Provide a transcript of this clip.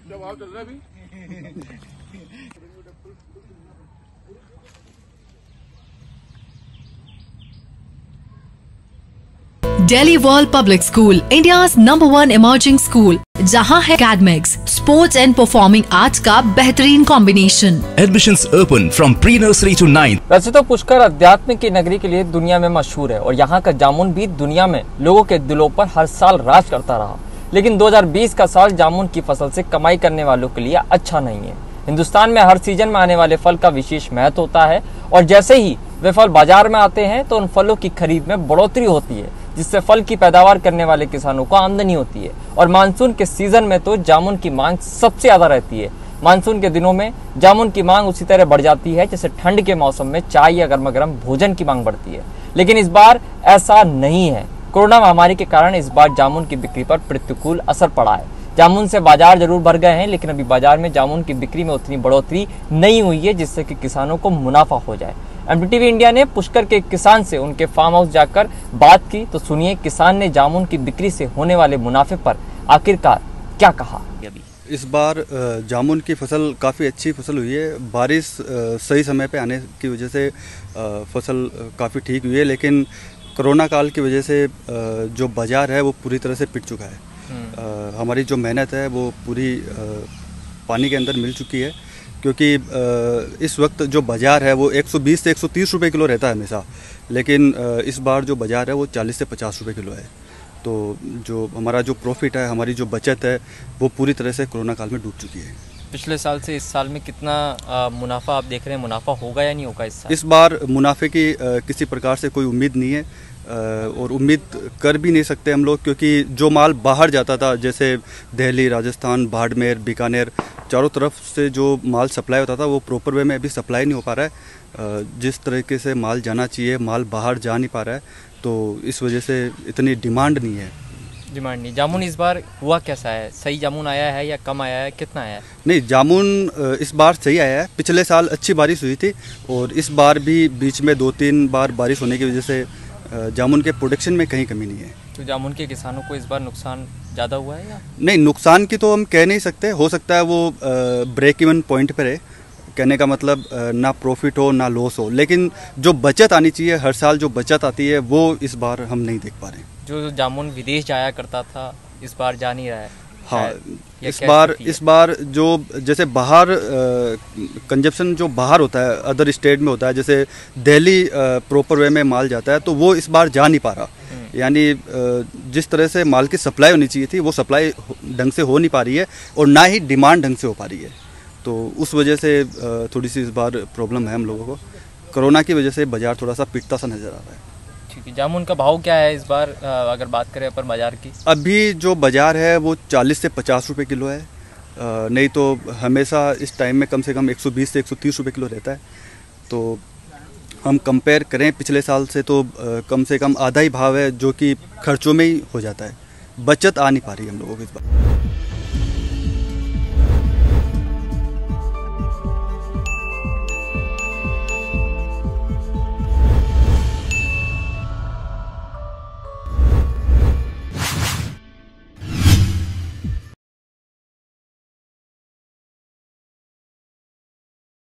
क्या भाव चल रहा है अभी? Delhi World Public School, India's #1 emerging school, जहां है academics, sports and performing arts का बेहतरीन combination. Admissions open from pre-nursery to 9th। वैसे तो पुष्कर अध्यात्म की नगरी के लिए दुनिया में मशहूर है और यहाँ का जामुन भी दुनिया में लोगों के दिलों पर हर साल राज करता रहा। लेकिन 2020 का साल जामुन की फसल से कमाई करने वालों के लिए अच्छा नहीं है। हिंदुस्तान में हर सीजन में आने वाले फल का विशेष महत्व होता है और जैसे ही वे फल बाजार में आते हैं तो उन फलों की खरीद में बढ़ोतरी होती है, जिससे फल की पैदावार करने वाले किसानों को आमदनी होती है। और मानसून के सीजन में तो जामुन की मांग सबसे ज्यादा रहती है। मानसून के दिनों में जामुन की मांग उसी तरह बढ़ जाती है जैसे ठंड के मौसम में चाय या गर्मा गर्म भोजन की मांग बढ़ती है। लेकिन इस बार ऐसा नहीं है। कोरोना महामारी के कारण इस बार जामुन की बिक्री पर प्रतिकूल असर पड़ा है। जामुन से बाजार जरूर भर गए हैं, लेकिन अभी बाजार में जामुन की बिक्री में उतनी बढ़ोतरी नहीं हुई है जिससे कि किसानों को मुनाफा हो जाए। एमटीवी इंडिया ने पुष्कर के किसान से उनके फार्म हाउस जाकर बात की, तो सुनिए किसान ने जामुन की बिक्री से होने वाले मुनाफे पर आखिरकार क्या कहा। इस बार जामुन की फसल काफ़ी अच्छी फसल हुई है। बारिश सही समय पे आने की वजह से फसल काफ़ी ठीक हुई है, लेकिन कोरोना काल की वजह से जो बाज़ार है वो पूरी तरह से पिट चुका है। हमारी जो मेहनत है वो पूरी पानी के अंदर मिल चुकी है, क्योंकि इस वक्त जो बाज़ार है वो 120 से 130 रुपए किलो रहता है हमेशा, लेकिन इस बार जो बाज़ार है वो 40 से 50 रुपए किलो है। तो जो हमारा जो प्रॉफिट है, हमारी जो बचत है, वो पूरी तरह से कोरोना काल में डूब चुकी है। पिछले साल से इस साल में कितना मुनाफा आप देख रहे हैं, मुनाफा होगा या नहीं होगा इस साल? इस बार मुनाफे की किसी प्रकार से कोई उम्मीद नहीं है और उम्मीद कर भी नहीं सकते हम लोग, क्योंकि जो माल बाहर जाता था, जैसे दिल्ली, राजस्थान, बाड़मेर, बीकानेर, चारों तरफ से जो माल सप्लाई होता था वो प्रॉपर वे में अभी सप्लाई नहीं हो पा रहा है। जिस तरीके से माल जाना चाहिए माल बाहर जा नहीं पा रहा है, तो इस वजह से इतनी डिमांड नहीं है। डिमांड नहीं। जामुन इस बार हुआ कैसा है? सही जामुन आया है या कम आया है, कितना आया है? नहीं, जामुन इस बार सही आया है। पिछले साल अच्छी बारिश हुई थी और इस बार भी बीच में 2-3 बार बारिश होने की वजह से जामुन के प्रोडक्शन में कहीं कमी नहीं है। तो जामुन के किसानों को इस बार नुकसान ज़्यादा हुआ है या नहीं? नुकसान की तो हम कह नहीं सकते, हो सकता है वो ब्रेक इवन पॉइंट पर है। कहने का मतलब ना प्रॉफिट हो ना लॉस हो, लेकिन जो बचत आनी चाहिए, हर साल जो बचत आती है वो इस बार हम नहीं देख पा रहे। जो जामुन विदेश जाया करता था इस बार जा नहीं रहा है। हाँ, इस बार जो जैसे बाहर कंजप्शन जो बाहर होता है, अदर स्टेट में होता है, जैसे दिल्ली प्रॉपर वे में माल जाता है, तो वो इस बार जा नहीं पा रहा। यानी जिस तरह से माल की सप्लाई होनी चाहिए थी वो सप्लाई ढंग से हो नहीं पा रही है और ना ही डिमांड ढंग से हो पा रही है। तो उस वजह से थोड़ी सी इस बार प्रॉब्लम है हम लोगों को। कोरोना की वजह से बाज़ार थोड़ा सा पिटता सा नज़र आ रहा है। ठीक है। जामुन का भाव क्या है इस बार, अगर बात करें अपन बाजार की? अभी जो बाज़ार है वो 40 से 50 रुपए किलो है। नहीं तो हमेशा इस टाइम में कम से कम 120 से 130 रुपए किलो रहता है। तो हम कंपेयर करें पिछले साल से तो कम से कम आधा ही भाव है, जो कि खर्चों में ही हो जाता है। बचत आ नहीं पा रही हम लोगों को इस बार।